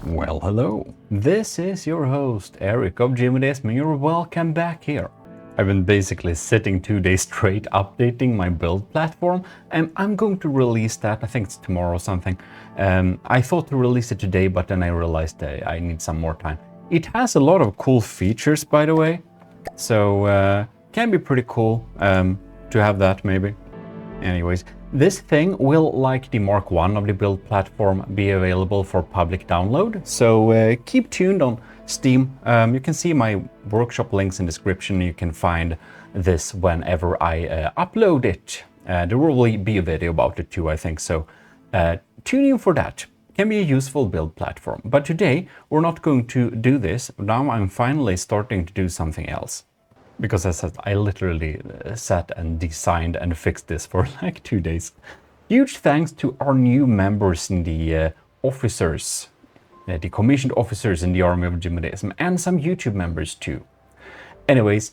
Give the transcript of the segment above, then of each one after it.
Well, hello. This is your host, Eric of Gmodism, and you're welcome back here. I've been basically sitting 2 days straight updating my build platform, and I'm going to release that. I think it's tomorrow or something. I thought to release it today, but then I realized I need some more time. It has a lot of cool features, by the way, so can be pretty cool to have that maybe. Anyways, this thing will, like the Mark 1 of the build platform, be available for public download, so keep tuned on Steam. You can see my workshop links in the description. You can find this whenever I upload it. There will be a video about it too, I think, so tune in for that. Can be a useful build platform. But today, we're not going to do this. Now I'm finally starting to do something else. Because as I said, I literally sat and designed and fixed this for like 2 days. Huge thanks to our new members in the officers, the commissioned officers in the army of Gmodism, and some YouTube members too. Anyways,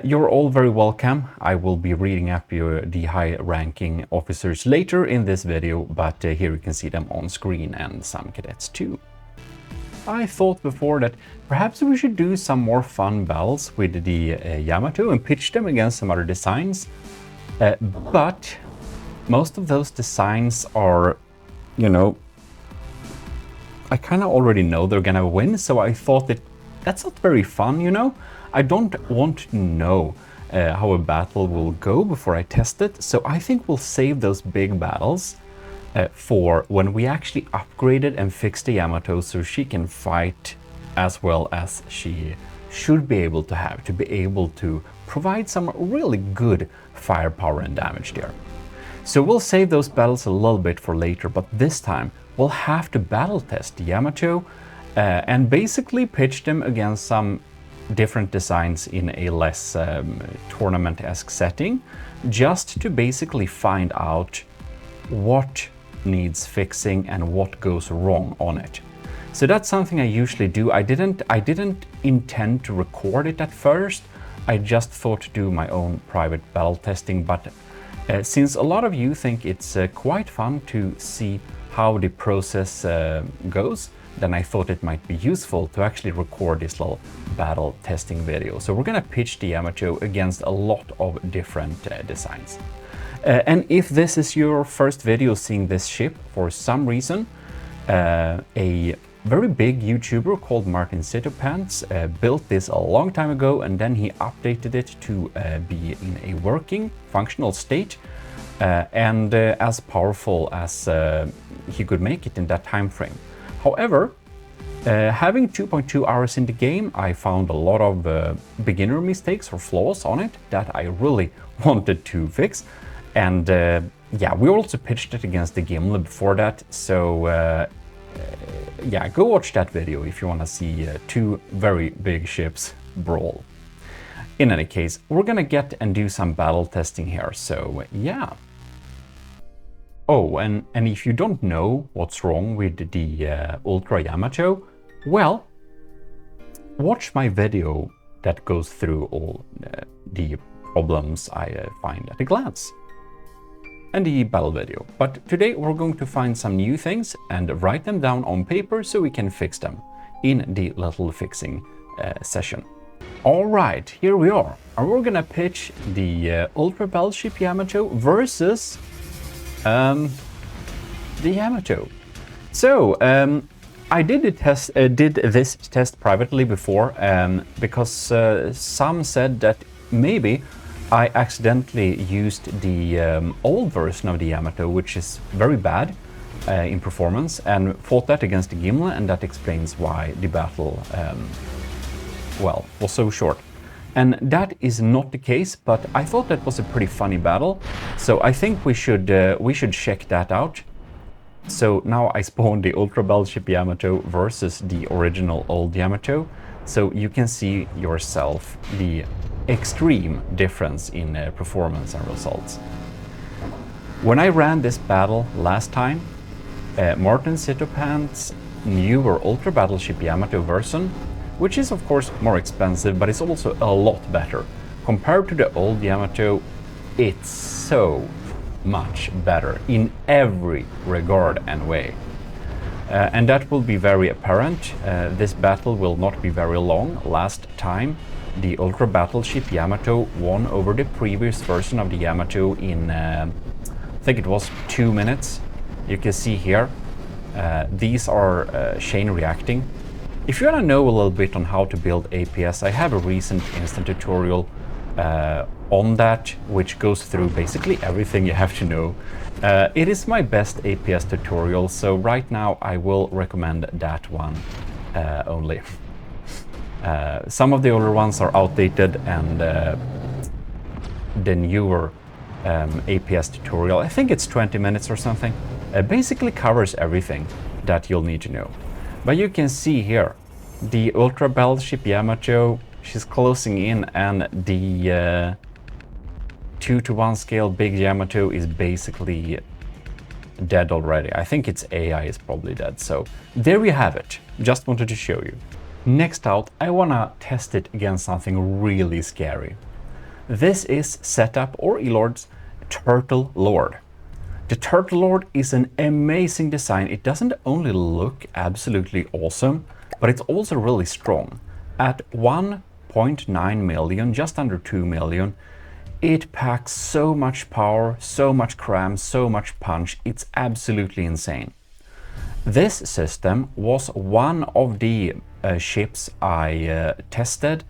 you're all very welcome. I will be reading up the high-ranking officers later in this video, but here you can see them on screen and some cadets too. I thought before that perhaps we should do some more fun battles with the Yamato and pitch them against some other designs. But most of those designs are, you know, I kind of already know they're gonna win, so I thought that that's not very fun, you know? I don't want to know how a battle will go before I test it, so I think we'll save those big battles for when we actually upgraded and fixed the Yamato so she can fight as well as she should be able to have, to be able to provide some really good firepower and damage there. So we'll save those battles a little bit for later, but this time we'll have to battle test the Yamato and basically pitch them against some different designs in a less tournament-esque setting, just to basically find out what needs fixing and what goes wrong on it. So that's something I usually do. I didn't intend to record it at first. I just thought to do my own private battle testing, but since a lot of you think it's quite fun to see how the process goes, then I thought it might be useful to actually record this little battle testing video. So we're gonna pitch the Yamato against a lot of different designs. And if this is your first video seeing this ship for some reason, a very big YouTuber called Martincitopants built this a long time ago, and then he updated it to be in a working, functional state and as powerful as he could make it in that time frame. However, having 2.2 hours in the game, I found a lot of beginner mistakes or flaws on it that I really wanted to fix. And yeah, we also pitched it against the Gimli before that, so yeah, go watch that video if you want to see two very big ships brawl. In any case, we're gonna get and do some battle testing here, so yeah. Oh, and if you don't know what's wrong with the Ultra Yamato, well, watch my video that goes through all the problems I find at a glance. And the battle video. But today we're going to find some new things and write them down on paper so we can fix them in the little fixing session. Alright, here we are. And we're gonna pitch the Ultra Battleship Yamato versus the Yamato. So, I did this test privately before because some said that maybe I accidentally used the old version of the Yamato, which is very bad in performance, and fought that against the Gimli, and that explains why the battle, well, was so short. And that is not the case, but I thought that was a pretty funny battle, so I think we should check that out. So now I spawned the Ultra Battleship Yamato versus the original old Yamato, so you can see yourself the extreme difference in performance and results. When I ran this battle last time, Martincitopants' newer Ultra Battleship Yamato version, which is of course more expensive, but it's also a lot better. Compared to the old Yamato, it's so much better in every regard and way. and that will be very apparent. This battle will not be very long. Last time the Ultra Battleship Yamato won over the previous version of the Yamato in, I think it was 2 minutes. You can see here, these are chain reacting. If you want to know a little bit on how to build APS, I have a recent instant tutorial on that, which goes through basically everything you have to know. It is my best APS tutorial, so right now I will recommend that one only. Some of the older ones are outdated, and the newer APS tutorial, I think it's 20 minutes or something, basically covers everything that you'll need to know. But you can see here, the Ultra Battleship Yamato, she's closing in, and the 2-to-1 scale big Yamato is basically dead already. I think its AI is probably dead, so there we have it. Just wanted to show you. Next out, I wanna test it against something really scary. This is Setup or Elord's Turtle Lord. The Turtle Lord is an amazing design. It doesn't only look absolutely awesome, but it's also really strong. At 1.9 million, just under 2 million, it packs so much power, so much cram, so much punch. It's absolutely insane. This system was one of the ships I tested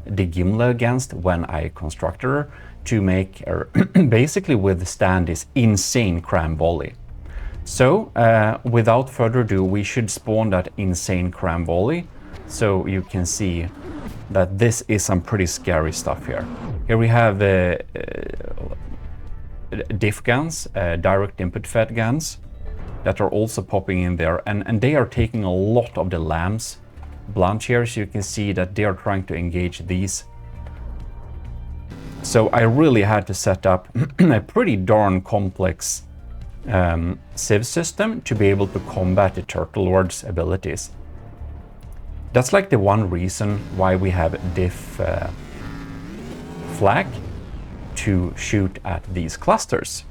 the Gimle against when I constructed her to make her basically withstand this insane cram volley. So without further ado, we should spawn that insane cram volley, so you can see that this is some pretty scary stuff here. Here we have diff guns, direct input fed guns, that are also popping in there, and they are taking a lot of the lamb's blunt here, so you can see that they are trying to engage these. So I really had to set up a pretty darn complex civ system to be able to combat the Turtle Lord's abilities. That's like the one reason why we have diff flak to shoot at these clusters.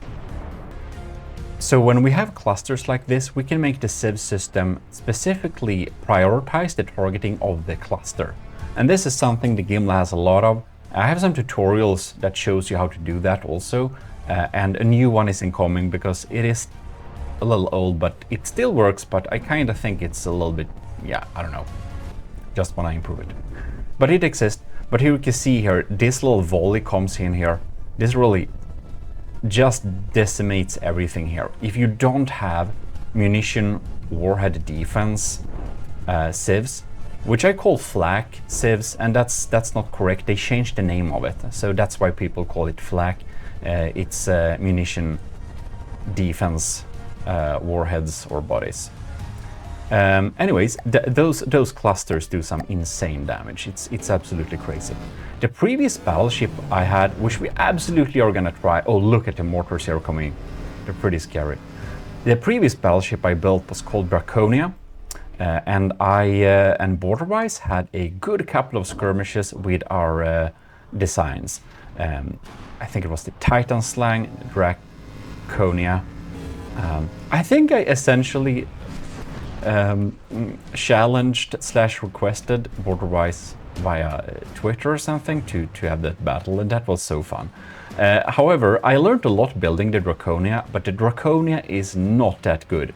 So when we have clusters like this, we can make the civ system specifically prioritize the targeting of the cluster. And this is something the Gimle has a lot of. I have some tutorials that shows you how to do that also, and a new one is incoming because it is a little old, but it still works, but I kind of think it's a little bit, yeah, I don't know, just want to improve it. But it exists. But here you can see here, this little volley comes in here. This really just decimates everything here. If you don't have munition warhead defense civs, which I call flak civs, and that's not correct. They changed the name of it, so that's why people call it flak. It's munition defense warheads or bodies. Anyways, those clusters do some insane damage. It's absolutely crazy. The previous battleship I had, which we absolutely are gonna try. Oh, look at the mortars here coming. They're pretty scary. The previous battleship I built was called Draconia, and I and Borderwise had a good couple of skirmishes with our designs. I think it was the Titan Slang, Draconia. I think I essentially challenged / requested Borderwise via Twitter or something to have that battle, and that was so fun. However, I learned a lot building the Draconia, but the Draconia is not that good.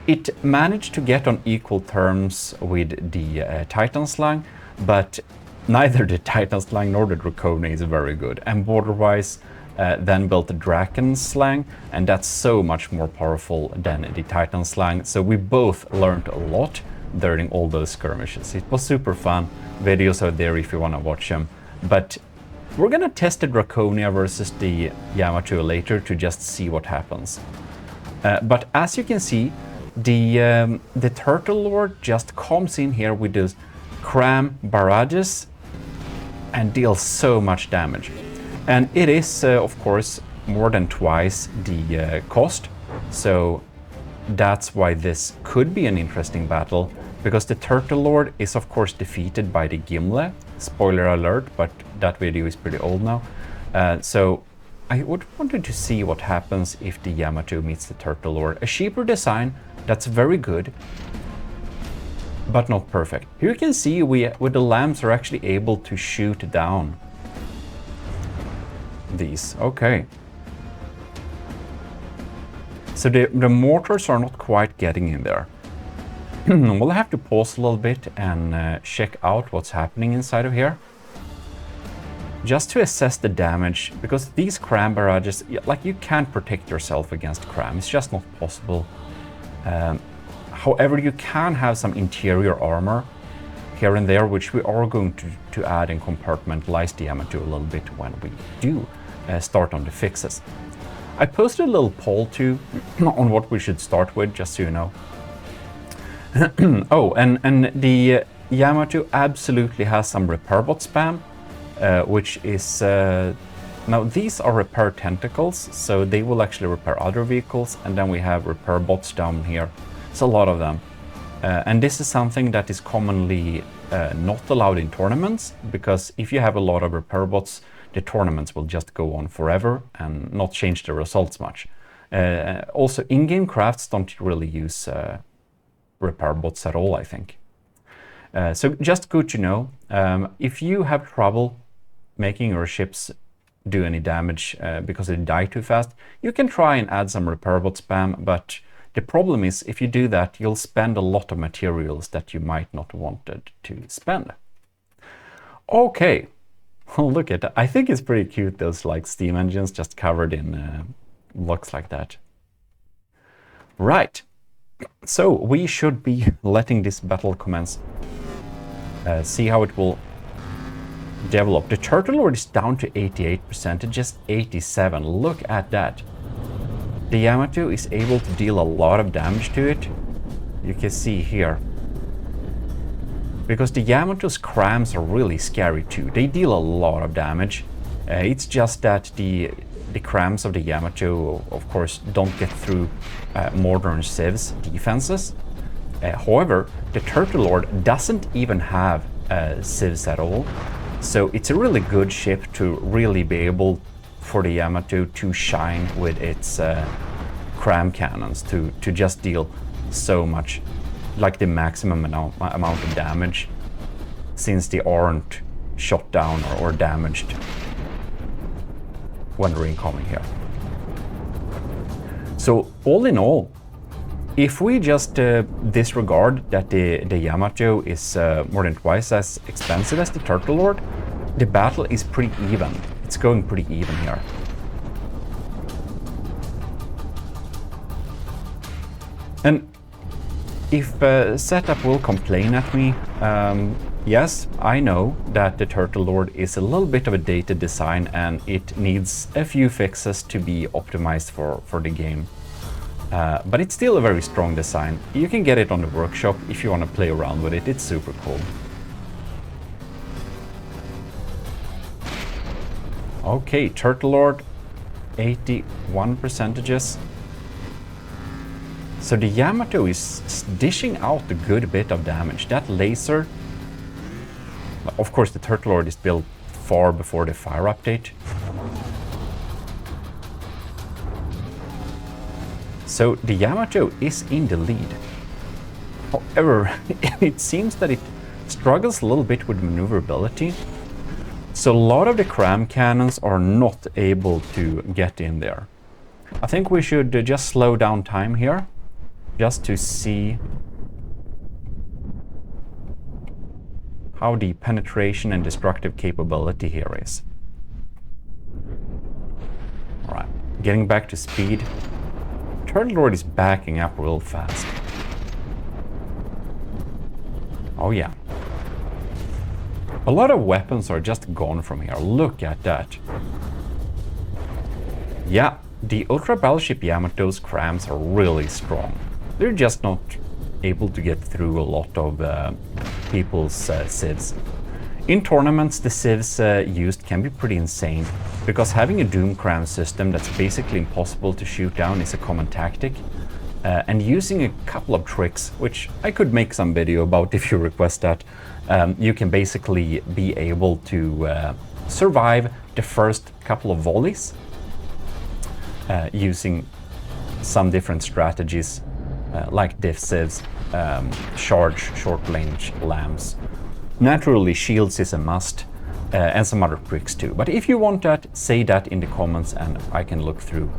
It managed to get on equal terms with the Titan Slang, but neither the Titan Slang nor the Draconia is very good. And Borderwise then built the Draken Slang, and that's so much more powerful than the Titan Slang. So we both learned a lot during all those skirmishes. It was super fun. Videos are there if you want to watch them. But we're gonna test the Draconia versus the Yamato later to just see what happens. But as you can see, the Turtle Lord just comes in here with those cram barrages and deals so much damage. And it is, of course, more than twice the cost. So that's why this could be an interesting battle, because the Turtle Lord is, of course, defeated by the Gimle. Spoiler alert, but that video is pretty old now. So I would wanted to see what happens if the Yamato meets the Turtle Lord. A cheaper design that's very good, but not perfect. Here you can see with the lamps are actually able to shoot down these. Okay. So the mortars are not quite getting in there. We'll have to pause a little bit and check out what's happening inside of here. Just to assess the damage, because these cram barrages, like, you can't protect yourself against cram. It's just not possible. However, you can have some interior armor here and there, which we are going to add and compartmentalize the Yamato a little bit when we do start on the fixes. I posted a little poll too on what we should start with, just so you know. Oh, and the Yamato absolutely has some repair bot spam, which is... now these are repair tentacles, so they will actually repair other vehicles, and then we have repair bots down here. It's a lot of them. And this is something that is commonly not allowed in tournaments, because if you have a lot of repair bots, the tournaments will just go on forever and not change the results much. Also, in-game crafts don't really use repair bots at all, I think. So just good to know. If you have trouble making your ships do any damage because they die too fast, you can try and add some repair bot spam, but the problem is if you do that, you'll spend a lot of materials that you might not wanted to spend. Okay, well, look at that. I think it's pretty cute, those like steam engines just covered in blocks like that. Right, so we should be letting this battle commence. See how it will develop. The Turtle Lord is down to 88%, just 87. Look at that. The Yamato is able to deal a lot of damage to it. You can see here. Because the Yamato's crams are really scary too. They deal a lot of damage. It's just that the crams of the Yamato, of course, don't get through modern civs defenses. However, the Turtle Lord doesn't even have civs at all. So it's a really good ship to really be able for the Yamato to shine with its cram cannons to just deal so much, like the maximum amount of damage, since they aren't shot down or damaged when they're incoming here. So all in all, if we just disregard that the Yamato is more than twice as expensive as the Turtle Lord, the battle is pretty even. It's going pretty even here. And if setup will complain at me, yes, I know that the Turtle Lord is a little bit of a dated design and it needs a few fixes to be optimized for the game. But it's still a very strong design. You can get it on the workshop if you want to play around with it. It's super cool. Okay, Turtle Lord, 81%. So the Yamato is dishing out a good bit of damage. That laser, of course the Turtle Lord is built far before the fire update. So the Yamato is in the lead. However, it seems that it struggles a little bit with maneuverability. So a lot of the cram cannons are not able to get in there. I think we should just slow down time here, just to see how the penetration and destructive capability here is. Alright, getting back to speed. Turtle Lord is backing up real fast. Oh yeah. A lot of weapons are just gone from here. Look at that. Yeah, the Ultra Battleship Yamato's crams are really strong. They're just not able to get through a lot of people's civs. In tournaments, the civs used can be pretty insane, because having a Doom cram system that's basically impossible to shoot down is a common tactic. And using a couple of tricks, which I could make some video about if you request that, you can basically be able to survive the first couple of volleys using some different strategies like diff civs, charge, short range lamps. Naturally, shields is a must, and some other tricks too. But if you want that, say that in the comments and I can look through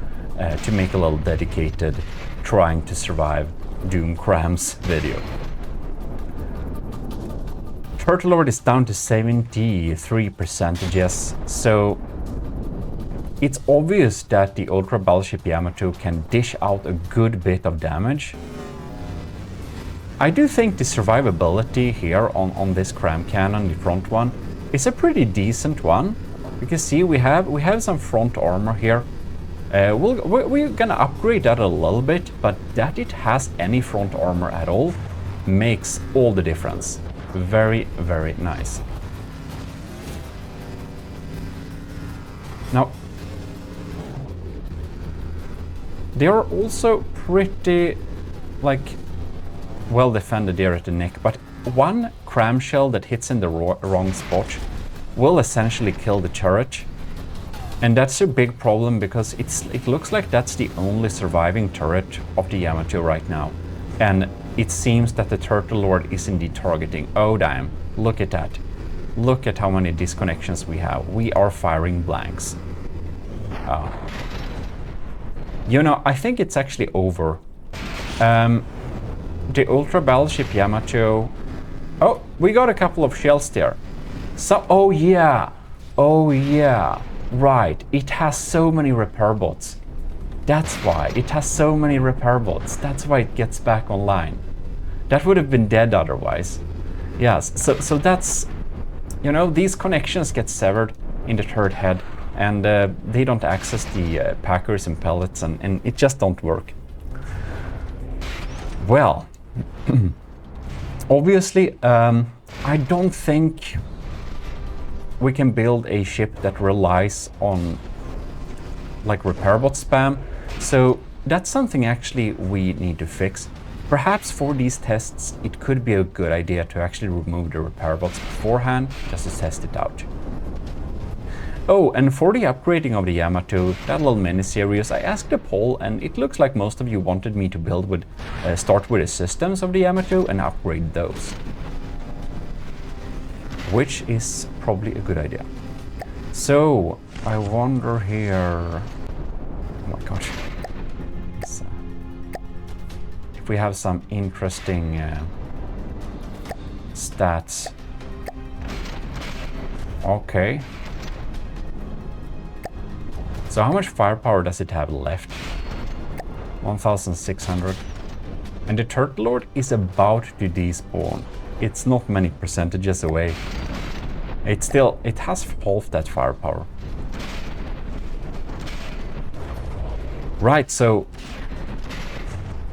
to make a little dedicated trying to survive Doom Crams video. Turtle Lord is down to 73%, yes, so it's obvious that the Ultra Battleship Yamato can dish out a good bit of damage. I do think the survivability here on this cram cannon, the front one, is a pretty decent one. You can see we have some front armor here. We're gonna upgrade that a little bit, but that it has any front armor at all makes all the difference. Very, very nice. Now, they are also pretty, like, well defended there at the neck, but one cram shell that hits in the wrong spot will essentially kill the turret. And that's a big problem because it looks like that's the only surviving turret of the Yamato right now. And it seems that the Turtle Lord is indeed targeting. Oh damn, look at that. Look at how many disconnections we have. We are firing blanks. You know, I think it's actually over. The Ultra Battleship Yamato... Oh, we got a couple of shells there. So, oh yeah, right. It has so many repair bots. That's why. It has so many repair bots. That's why it gets back online. That would have been dead otherwise. Yes, so that's... You know, these connections get severed in the turret head, and they don't access the packers and pellets, and it just don't work. Well, obviously, I don't think we can build a ship that relies on like repair bot spam, so that's something actually we need to fix. Perhaps for these tests it could be a good idea to actually remove the repair bots beforehand, just to test it out. Oh, and for the upgrading of the Yamato, that little mini-series, I asked a poll and it looks like most of you wanted me to build with, start with the systems of the Yamato and upgrade those. Which is probably a good idea. So, I wonder here... Oh my gosh. If we have some interesting stats. Okay. So how much firepower does it have left? 1,600. And the Turtle Lord is about to despawn. It's not many percentages away. It has half that firepower. Right, so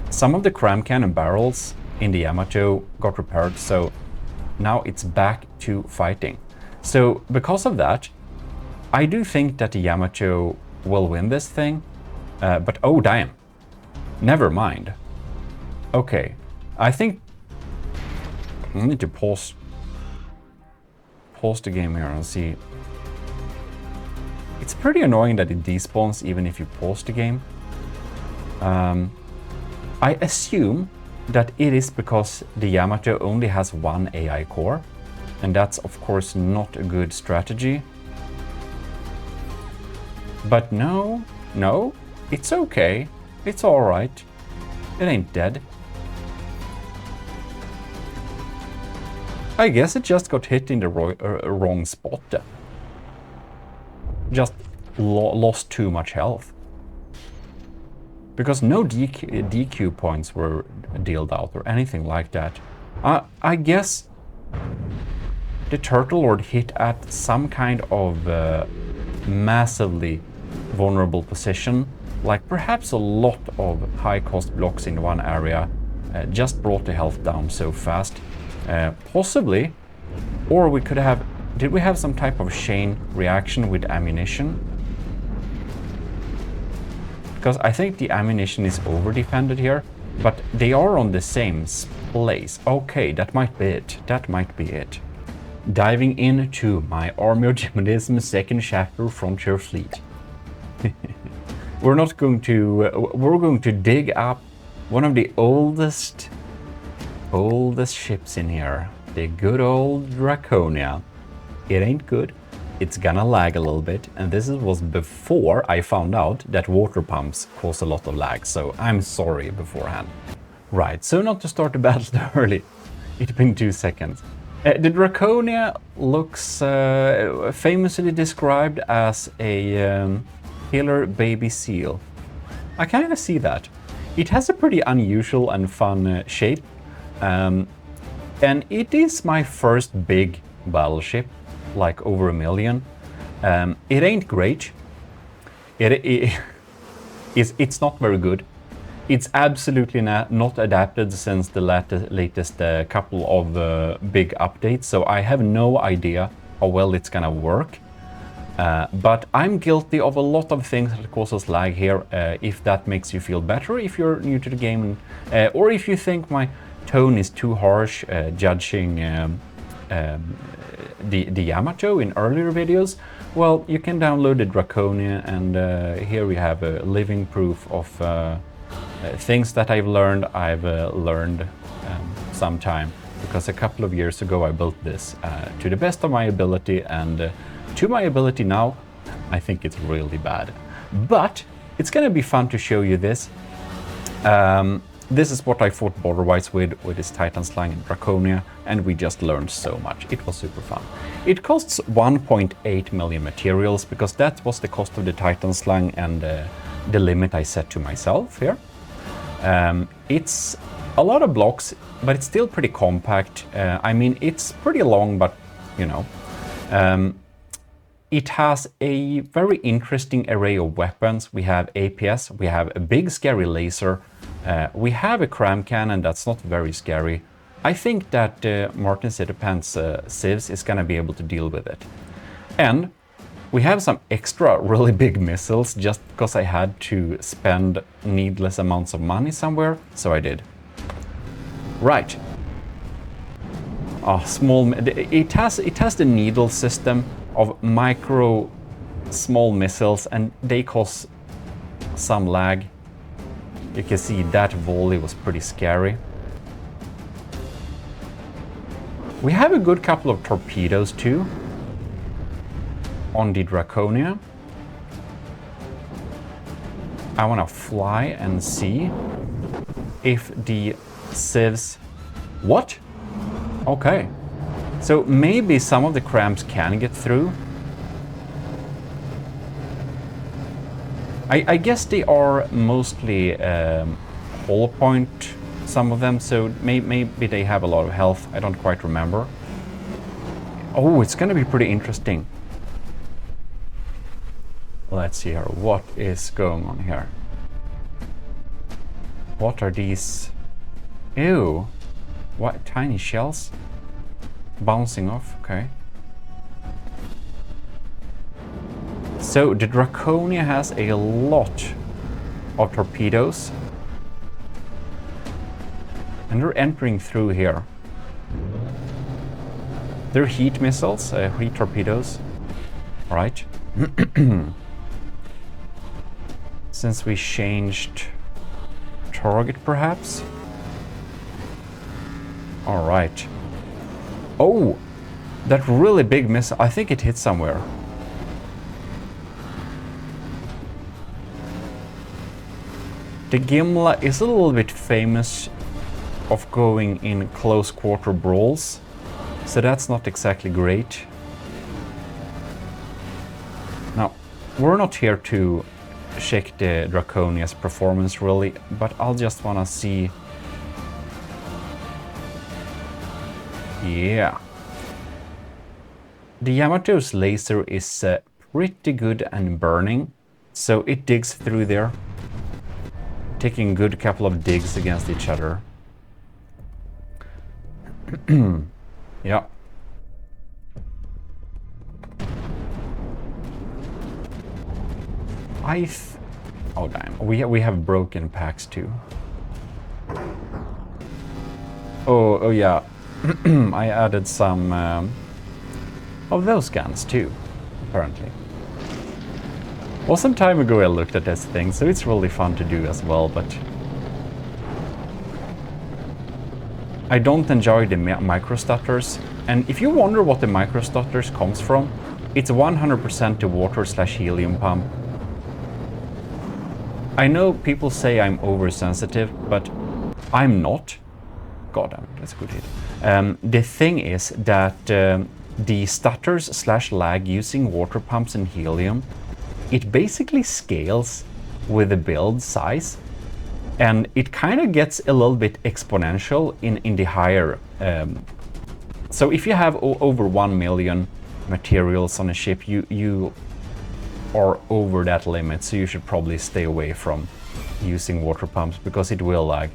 some of the cram cannon barrels in the Yamato got repaired, so now it's back to fighting. So because of that, I do think that the Yamato will win this thing, but oh damn, never mind. Okay, I think I need to pause the game here and see. It's pretty annoying that it despawns even if you pause the game. I assume that it is because the Yamato only has one AI core, and that's of course not a good strategy. But no, it's okay. It's alright. It ain't dead. I guess it just got hit in the wrong spot then. Just lost too much health. Because no DQ points were dealt out or anything like that. I guess the Turtle Lord hit at some kind of massively vulnerable position, like perhaps a lot of high cost blocks in one area just brought the health down so fast. Possibly, or we could have, did we have some type of chain reaction with ammunition? Because I think the ammunition is over defended here, but they are on the same place. Okay, that might be it. That might be it. Diving into my Army of Gmodism second chapter Frontier Fleet. we're not going to, we're going to dig up one of the oldest ships in here. The good old Draconia. It ain't good. It's gonna lag a little bit, and this was before I found out that water pumps cause a lot of lag, so I'm sorry beforehand. Right, so not to start the battle too early. It's been 2 seconds. The Draconia looks famously described as a killer baby seal. I kind of see that. It has a pretty unusual and fun shape, and it is my first big battleship, like over 1 million. It ain't great. It's not very good. It's absolutely not adapted since the latest couple of big updates, so I have no idea how well it's gonna work. But I'm guilty of a lot of things that causes lag here, if that makes you feel better if you're new to the game, or if you think my tone is too harsh judging the Yamato in earlier videos. Well, you can download the Draconia, and here we have a living proof of things that I've learned sometime, because a couple of years ago I built this to the best of my ability, and to my ability now, I think it's really bad. But it's gonna be fun to show you this. This is what I fought border-wise with this Titan Slang and Draconia, and we just learned so much. It was super fun. It costs 1.8 million materials, because that was the cost of the Titan Slang and the limit I set to myself here. It's a lot of blocks, but it's still pretty compact. I mean, it's pretty long, but you know. It has a very interesting array of weapons. We have APS, we have a big scary laser, we have a cram cannon that's not very scary. I think that Martincitopants Civs is gonna be able to deal with it. And we have some extra really big missiles just because I had to spend needless amounts of money somewhere, so I did. Right. It has the needle system of micro small missiles, and they cause some lag. You can see that volley was pretty scary. We have a good couple of torpedoes too on the Draconia. I want to fly and see if the civs... What? Okay. So maybe some of the crams can get through. I guess they are mostly hollow point, some of them, so maybe they have a lot of health. I don't quite remember. Oh, it's gonna be pretty interesting. Let's see here, what is going on here? What are these? Ew, what, tiny shells? Bouncing off, okay. So the Draconia has a lot of torpedoes. And they're entering through here. They're heat missiles, heat torpedoes. Right. Since we changed target, perhaps? Alright. Oh! That really big missile, I think it hit somewhere. The Gimla is a little bit famous of going in close quarter brawls, so that's not exactly great. Now, we're not here to check the Draconia's performance really, but I'll just wanna see. Yeah. The Yamato's laser is pretty good and burning, so it digs through there, taking a good couple of digs against each other. Yeah. Oh damn, we have broken packs too. Oh yeah, I added some of those guns too, apparently. Well, some time ago I looked at this thing, so it's really fun to do as well, but I don't enjoy the microstutters. And if you wonder what the microstutters comes from, it's 100% the water/helium pump. I know people say I'm oversensitive, but I'm not. God damn it, that's a good hit. The thing is that the stutters/lag using water pumps and helium, it basically scales with the build size, and it kind of gets a little bit exponential in the higher. So if you have over 1 million materials on a ship, you are over that limit, so you should probably stay away from using water pumps because it will lag.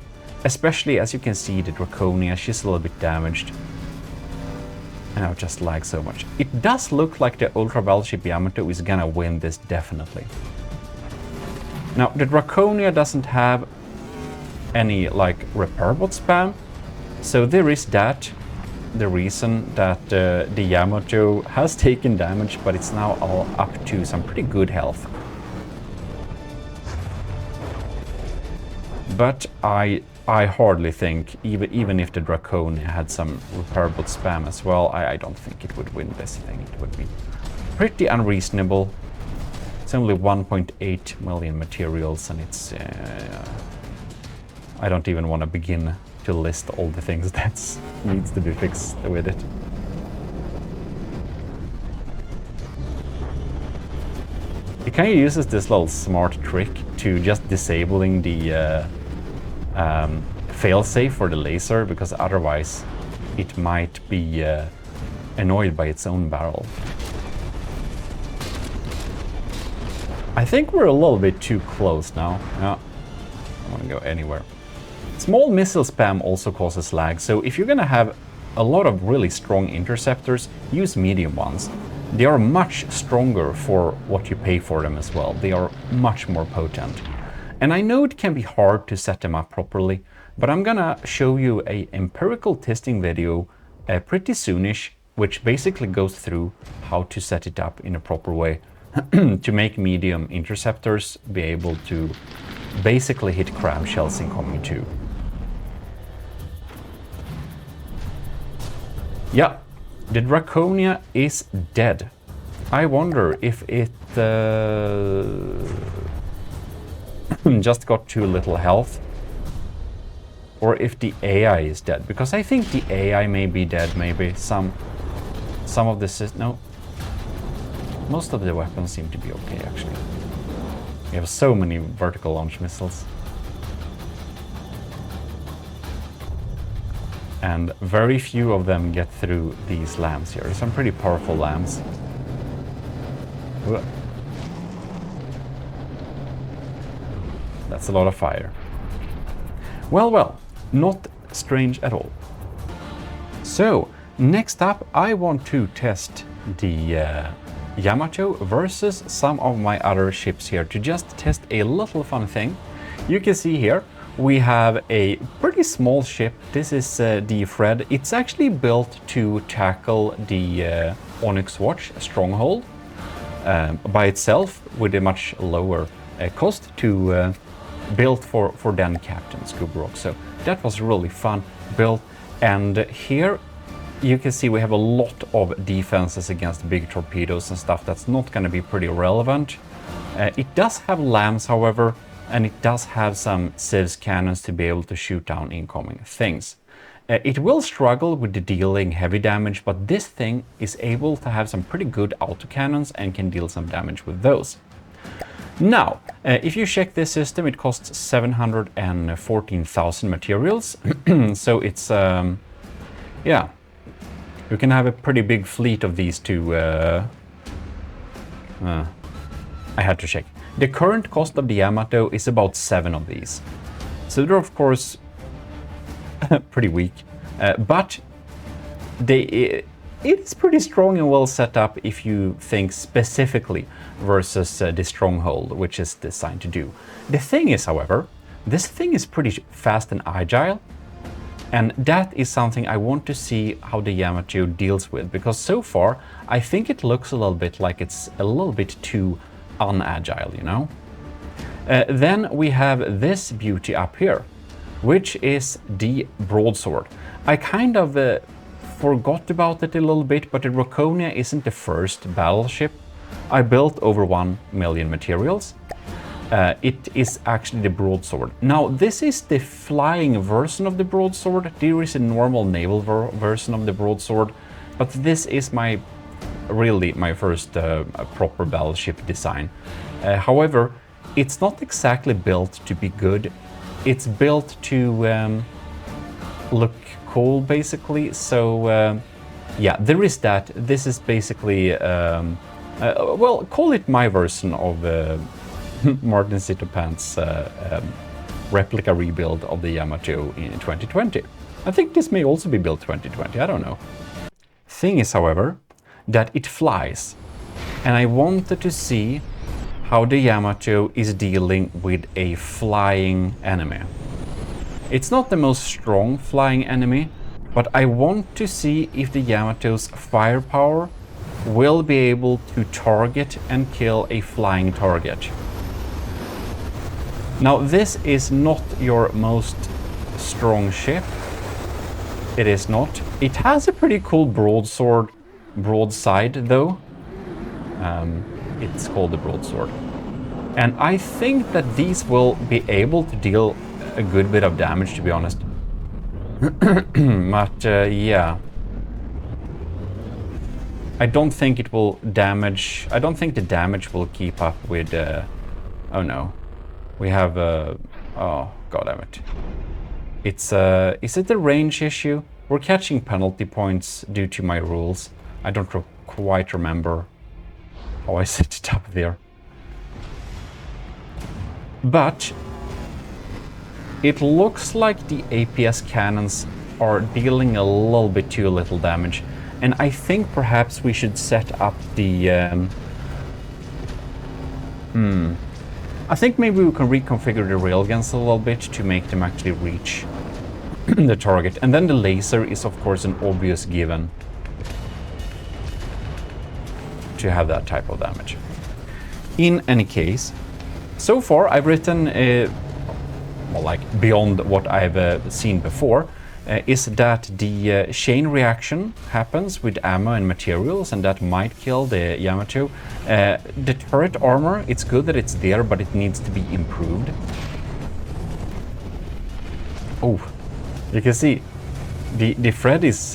Especially as you can see, the Draconia, she's a little bit damaged. And I'll just lag so much. It does look like the ultra battleship Yamato is gonna win this definitely. Now the Draconia doesn't have any like repair bot spam, so there is that. The reason that the Yamato has taken damage, but it's now all up to some pretty good health. But I hardly think, even if the Draconia had some repair bot spam as well, I don't think it would win this thing. It would be pretty unreasonable. It's only 1.8 million materials, and it's... I don't even want to begin to list all the things that needs to be fixed with it. It kind of uses this little smart trick to just disabling the failsafe for the laser, because otherwise it might be annoyed by its own barrel. I think we're a little bit too close now. Yeah, I don't want to go anywhere. Small missile spam also causes lag, so if you're gonna have a lot of really strong interceptors, use medium ones. They are much stronger for what you pay for them as well. They are much more potent. And I know it can be hard to set them up properly, but I'm gonna show you a empirical testing video pretty soonish, which basically goes through how to set it up in a proper way to make medium interceptors be able to basically hit crab shells incoming too. Yeah, the Draconia is dead. I wonder if it just got too little health, or if the AI is dead, because I think the AI may be dead. Maybe some of the no, most of the weapons seem to be okay actually. We have so many vertical launch missiles. And very few of them get through these lamps here. Some pretty powerful lamps. That's a lot of fire. Well, not strange at all. So, next up I want to test the Yamato versus some of my other ships here to just test a little fun thing. You can see here we have a pretty small ship. This is the Fred. It's actually built to tackle the Onyx Watch Stronghold by itself with a much lower cost to build for then Captain Skubrok. So that was really fun build. And here you can see we have a lot of defenses against big torpedoes and stuff. That's not going to be pretty relevant. It does have lambs, however, and it does have some sieves cannons to be able to shoot down incoming things. It will struggle with the dealing heavy damage, but this thing is able to have some pretty good autocannons and can deal some damage with those. Now, if you check this system, it costs 714,000 materials. So it's, yeah, you can have a pretty big fleet of these two. I had to check. The current cost of the Yamato is about 7 of these. So they're of course pretty weak, but it is pretty strong and well set up if you think specifically versus the Stronghold, which is designed to do. The thing is, however, this thing is pretty fast and agile, and that is something I want to see how the Yamato deals with, because so far I think it looks a little bit like it's a little bit too unagile, you know? Then we have this beauty up here, which is the broadsword. I kind of forgot about it a little bit, but the Draconia isn't the first battleship I built over 1 million materials. It is actually the broadsword. Now, this is the flying version of the broadsword. There is a normal naval version of the broadsword, but this is really my first proper battleship design. However, it's not exactly built to be good. It's built to look cool, basically. So, yeah, there is that. This is basically, well, call it my version of Martincitopants replica rebuild of the Yamato in 2020. I think this may also be built 2020, I don't know. Thing is, however, that it flies, and I wanted to see how the Yamato is dealing with a flying enemy. It's not the most strong flying enemy, but I want to see if the Yamato's firepower will be able to target and kill a flying target. Now, this is not your most strong ship. It is not. It has a pretty cool broadside though. It's called the broadsword. And I think that these will be able to deal a good bit of damage, to be honest. But yeah. I don't think it will damage. I don't think the damage will keep up with. Oh no. We have. Oh, god damn it. It's. Is it a range issue? We're catching penalty points due to my rules. I don't quite remember how I set it up there. But it looks like the APS cannons are dealing a little bit too little damage. And I think perhaps we should set up the... I think maybe we can reconfigure the railguns a little bit to make them actually reach the target. And then the laser is of course an obvious given to have that type of damage. In any case, so far I've written, well, like beyond what I've seen before, is that the chain reaction happens with ammo and materials, and that might kill the Yamato. The turret armor, it's good that it's there, but it needs to be improved. Oh, you can see the Fred is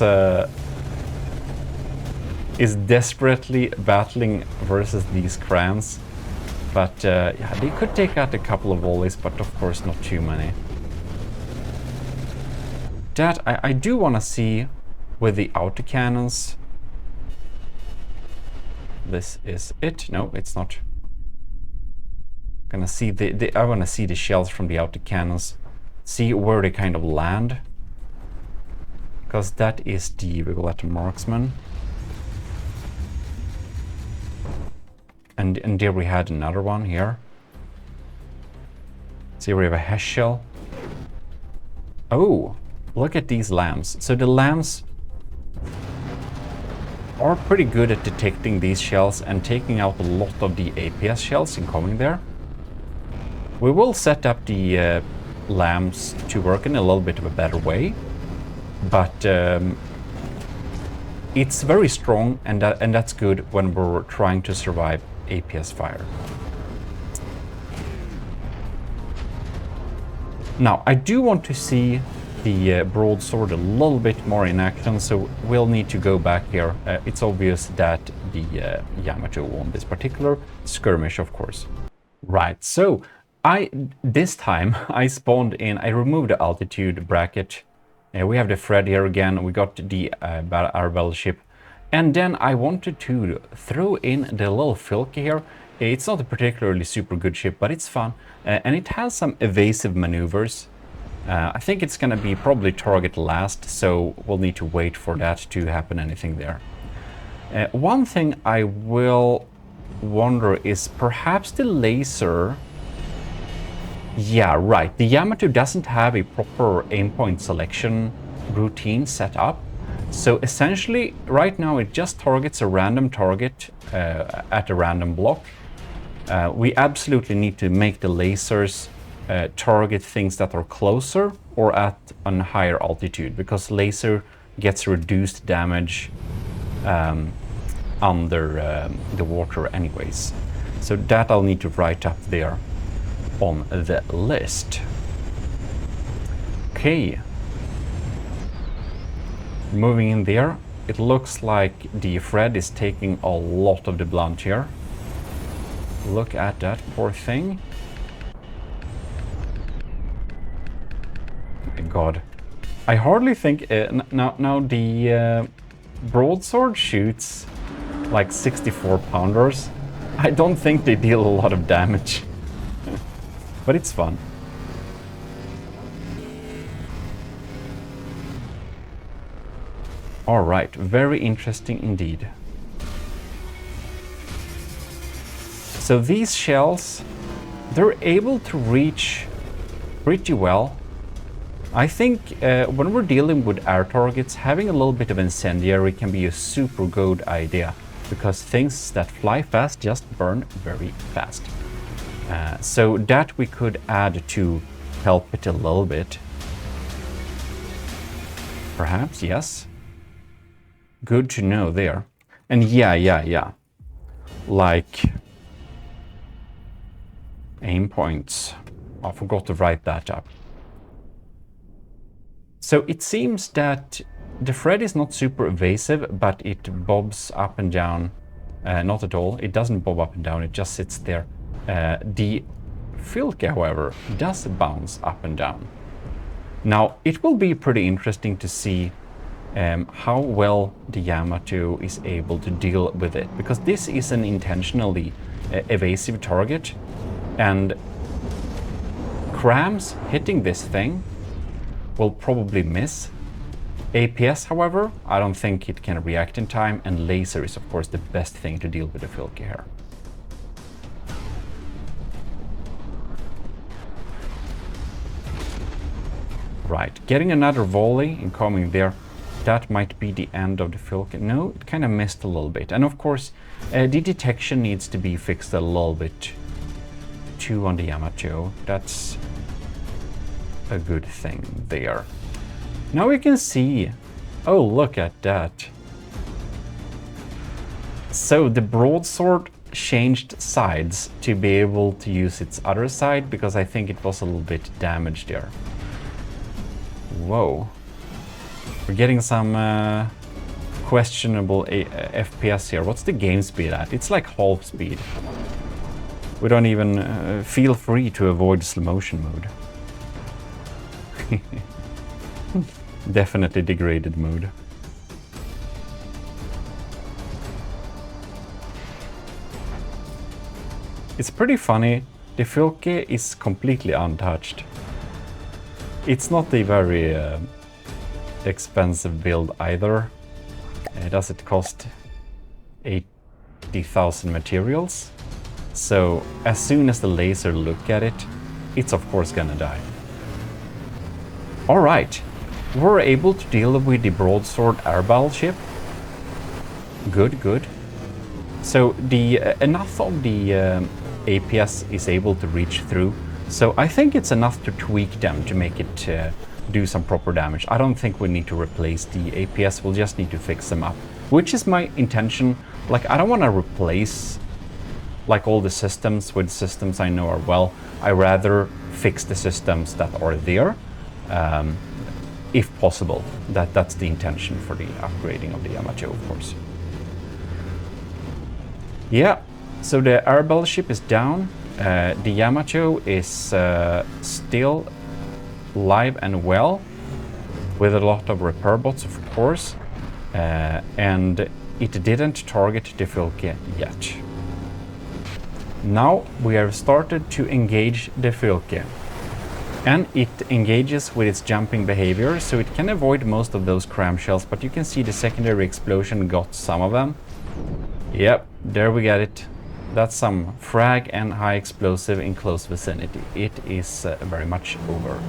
desperately battling versus these crans, but yeah, they could take out a couple of volleys, but of course not too many. That I do want to see with the autocannons. This is it. No, it's not. Gonna see I want to see the shells from the autocannons. See where they kind of land. Because that is the, we call that marksman. And there we had another one here. See, we have a Hesh shell. Oh, look at these lambs. So the lambs are pretty good at detecting these shells and taking out a lot of the APS shells incoming there. We will set up the lambs to work in a little bit of a better way, but it's very strong, and that's good when we're trying to survive APS fire. Now, I do want to see the broadsword a little bit more in action, so we'll need to go back here. It's obvious that the Yamato won this particular skirmish, of course. Right, so this time I spawned in, I removed the altitude bracket. We have the Fred here again, we got the our battleship. And then I wanted to throw in the little Filky here. It's not a particularly super good ship, but it's fun. And it has some evasive maneuvers. I think it's gonna be probably target last, so we'll need to wait for that to happen, anything there. One thing I will wonder is perhaps the laser... Yeah, right. The Yamato doesn't have a proper aim point selection routine set up. So essentially, right now it just targets a random target at a random block. We absolutely need to make the lasers target things that are closer or at a higher altitude, because laser gets reduced damage under the water anyways. So that I'll need to write up there on the list. Okay. Moving in there, it looks like the Fred is taking a lot of the blunt here. Look at that poor thing. My God. I hardly think... now the broadsword shoots like 64 pounders. I don't think they deal a lot of damage. But it's fun. Alright, very interesting indeed. So these shells, they're able to reach pretty well. I think when we're dealing with air targets, having a little bit of incendiary can be a super good idea, because things that fly fast just burn very fast. So that we could add to help it a little bit. Perhaps, yes. Good to know there. And yeah. Like aim points. I forgot to write that up. So it seems that the Fred is not super evasive, but it bobs up and down. Not at all. It doesn't bob up and down, it just sits there. The Filke, however, does bounce up and down. Now, it will be pretty interesting to see how well the Yamato is able to deal with it, because this is an intentionally evasive target, and crams hitting this thing will probably miss. APS, however, I don't think it can react in time, and laser is of course the best thing to deal with the Filke here. Right, getting another volley incoming there. That might be the end of the Filke. No, it kind of missed a little bit. And of course, the detection needs to be fixed a little bit too on the Yamato. That's a good thing there. Now we can see... Oh, look at that. So the broadsword changed sides to be able to use its other side, because I think it was a little bit damaged there. Whoa. We're getting some questionable FPS here. What's the game speed at? It's like half speed. We don't even feel free to avoid slow motion mode. Definitely degraded mode. It's pretty funny. The Filke is completely untouched. It's not a very expensive build either. Does it cost 80,000 materials? So as soon as the laser look at it, it's of course gonna die. Alright, we're able to deal with the broadsword air battleship. Good. So the enough of the APS is able to reach through. So I think it's enough to tweak them to make it do some proper damage. I don't think we need to replace the APS, we'll just need to fix them up. Which is my intention. Like, I don't want to replace like all the systems with systems I know are well. I rather fix the systems that are there, if possible. That's the intention for the upgrading of the Yamato, of course. Yeah, so the air battleship is down. The Yamato is still live and well, with a lot of repair bots, of course, and it didn't target the Filke yet. Now we have started to engage the Filke, and it engages with its jumping behavior, so it can avoid most of those cram shells, but you can see the secondary explosion got some of them. Yep, there we get it. That's some frag and high explosive in close vicinity. It is very much over.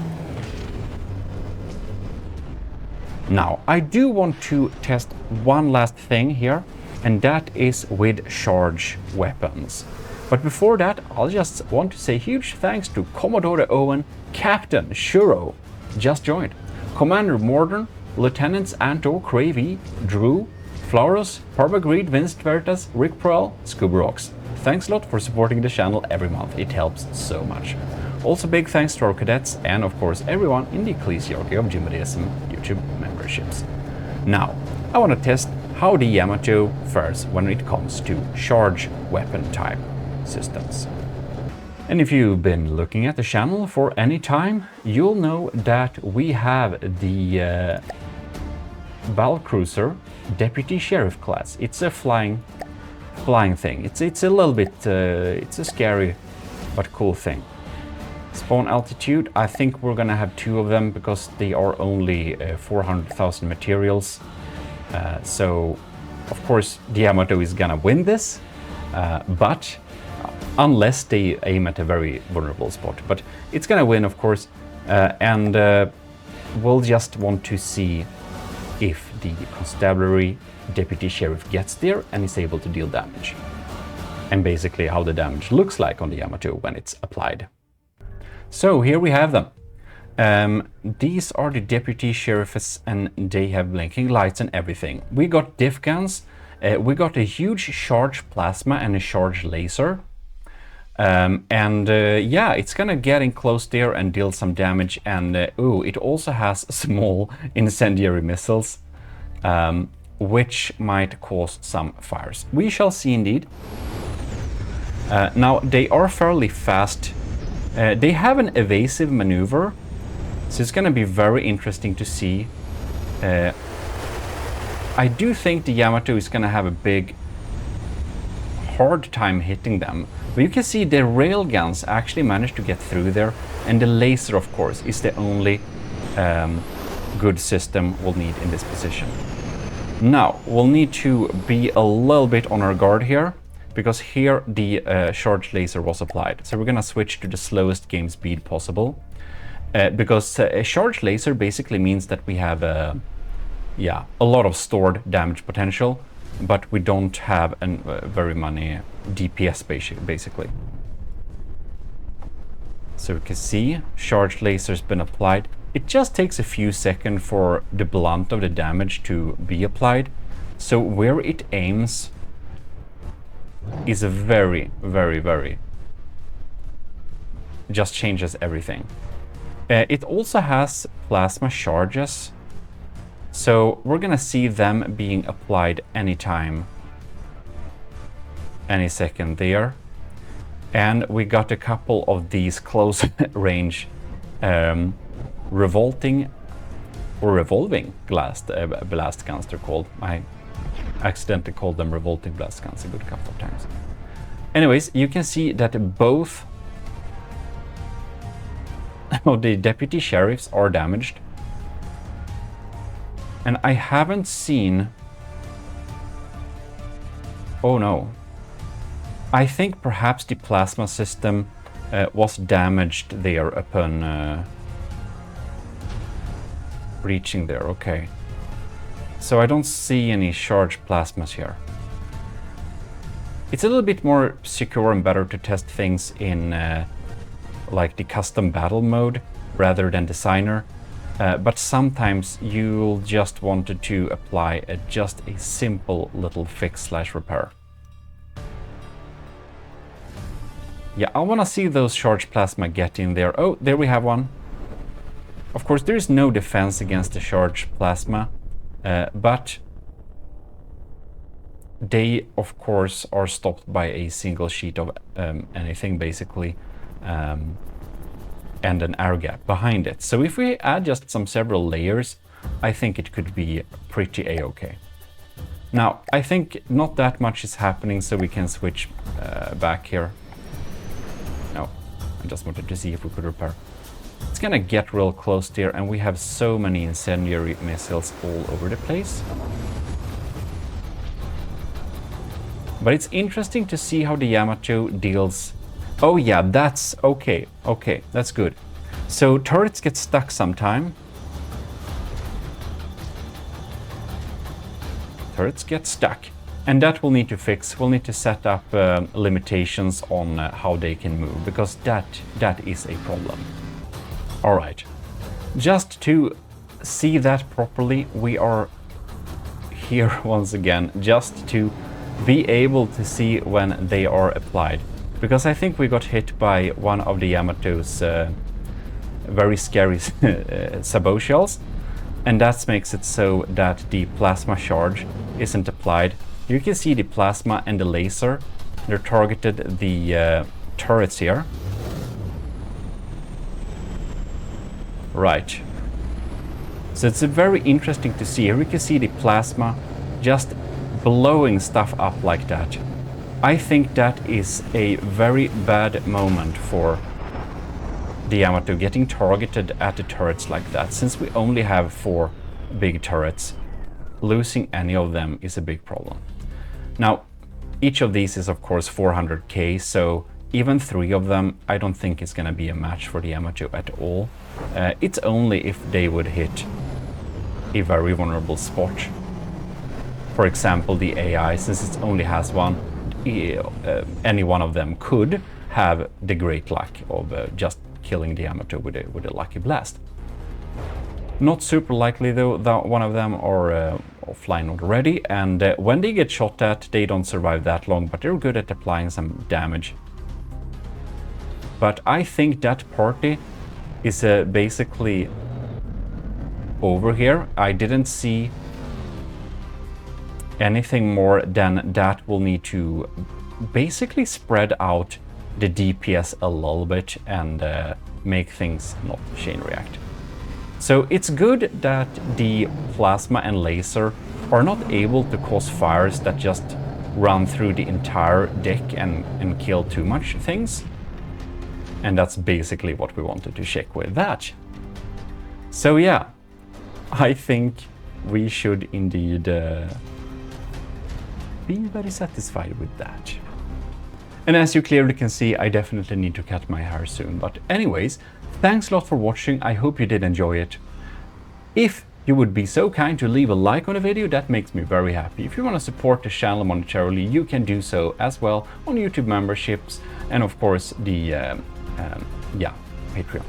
Now, I do want to test one last thing here, and that is with charge weapons. But before that, I'll just want to say huge thanks to Commodore Owen, Captain Shuro, just joined, Commander Morden, Lieutenants Anto, Cravey, Drew, Florus, Parvagreed, Vince Vertas, Rick Proel, Scuba Rocks. Thanks a lot for supporting the channel every month, it helps so much. Also big thanks to our cadets and of course everyone in the Ecclesiarchy of Gmodism YouTube memberships. Now, I want to test how the Yamato fares when it comes to charge weapon type systems. And if you've been looking at the channel for any time, you'll know that we have the Battlecruiser Deputy Sheriff class. It's a flying thing. It's a little bit, it's a scary but cool thing. Spawn altitude, I think we're gonna have 2 of them because they are only 400,000 materials. So, of course, the Yamato is gonna win this, but unless they aim at a very vulnerable spot. But it's gonna win, of course, and we'll just want to see if the Constabulary Deputy Sheriff gets there and is able to deal damage. And basically how the damage looks like on the Yamato when it's applied. So here we have them. These are the Deputy Sheriffs and they have blinking lights and everything. We got diff guns, we got a huge charge plasma and a charge laser. Yeah, it's gonna get in close there and deal some damage, and it also has small incendiary missiles, which might cause some fires. We shall see indeed. Now, they are fairly fast. They have an evasive maneuver, so it's gonna be very interesting to see. I do think the Yamato is gonna have a big hard time hitting them. But you can see the railguns actually managed to get through there, and the laser, of course, is the only good system we'll need in this position. Now, we'll need to be a little bit on our guard here, because here the charge laser was applied. So we're gonna switch to the slowest game speed possible, because a charge laser basically means that we have a lot of stored damage potential, but we don't have very many DPS basically. So you can see charge laser's been applied. It just takes a few seconds for the blunt of the damage to be applied. So where it aims is a very just changes everything. It also has plasma charges. So we're gonna see them being applied anytime, any second there. And we got a couple of these close range revolving blast guns they're called. I accidentally called them revolting blast guns a good couple of times. Anyways, you can see that both of the deputy sheriffs are damaged. And I haven't seen... Oh no. I think perhaps the plasma system was damaged there upon reaching there, okay. So I don't see any charged plasmas here. It's a little bit more secure and better to test things in like the custom battle mode rather than designer. But sometimes you'll just wanted to apply just a simple little fix/repair. Yeah, I want to see those charged plasma get in there. Oh, there we have one. Of course, there is no defense against the charged plasma, but they, of course, are stopped by a single sheet of anything, basically. And an air gap behind it. So if we add just several layers, I think it could be pretty a-okay. Now, I think not that much is happening, so we can switch back here. No, I just wanted to see if we could repair. It's gonna get real close there, and we have so many incendiary missiles all over the place. But it's interesting to see how the Yamato deals. Oh yeah, that's okay. Okay, that's good. So turrets get stuck sometime. Turrets get stuck. And that we'll need to fix. We'll need to set up limitations on how they can move, because that is a problem. All right, just to see that properly, we are here once again, just to be able to see when they are applied. Because I think we got hit by one of the Yamato's very scary sabot shells, and that makes it so that the plasma charge isn't applied. You can see the plasma and the laser, they're targeted the turrets here. Right. So it's very interesting to see. Here we can see the plasma just blowing stuff up like that. I think that is a very bad moment for the Yamato getting targeted at the turrets like that. Since we only have 4 big turrets, losing any of them is a big problem. Now, each of these is of course 400k, so even 3 of them I don't think is going to be a match for the Yamato at all. It's only if they would hit a very vulnerable spot. For example, the AI, since it only has 1, any one of them could have the great luck of just killing the Yamato with a lucky blast. Not super likely though that one of them are offline already, and when they get shot at, they don't survive that long, but they're good at applying some damage. But I think that party is basically over here. I didn't see anything more than that. We'll need to basically spread out the DPS a little bit and make things not chain react. So it's good that the plasma and laser are not able to cause fires that just run through the entire deck and kill too much things. And that's basically what we wanted to check with that. So yeah, I think we should indeed be very satisfied with that. And as you clearly can see, I definitely need to cut my hair soon. But anyways, thanks a lot for watching. I hope you did enjoy it. If you would be so kind to leave a like on the video, that makes me very happy. If you want to support the channel monetarily, you can do so as well on YouTube memberships and of course the Patreon.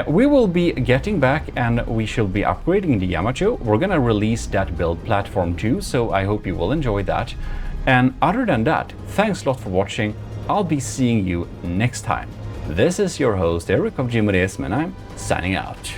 We will be getting back and we shall be upgrading the Yamato. We're gonna release that build platform too, so I hope you will enjoy that. And other than that, thanks a lot for watching. I'll be seeing you next time. This is your host Eric of Gmodism, and I'm signing out.